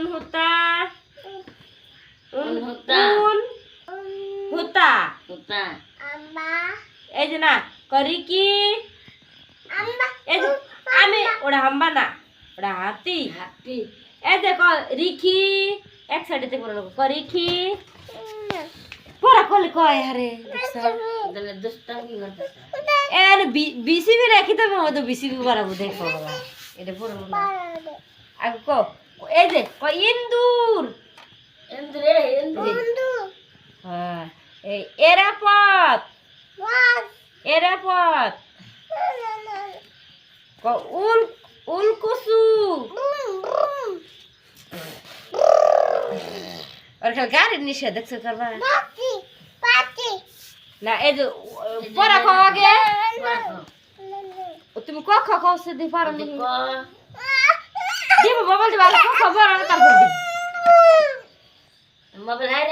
উনহুতা উনহুতা হুতা হুতা এই যে না করি কি এই যে আমি ওটা হাম্বা না ওটা হাতি হাতি এই যে রিখি এক সাইডে পড়ে করিখি পড়া করলে কয় আরে দলে দুষ্টামি করতেছে এর বিসিবি রাখি তো মতো বিসিবি করাবো দেখো বাবা এটা পড়বো না আগে এই যে ইন্দুর ইন্দুরে ইন্দুর হ্যাঁ এই এরাপত এরাপত উল উলকুসু আর খালি গাড়ির নিষেধ দেখছো করবা না এই যে পড়া খাও আগে তুমি ক খা খাও সে দি পারো নি দিব বাবা দি ভালো ক খবর আর তারপর দি মোবাইল হাই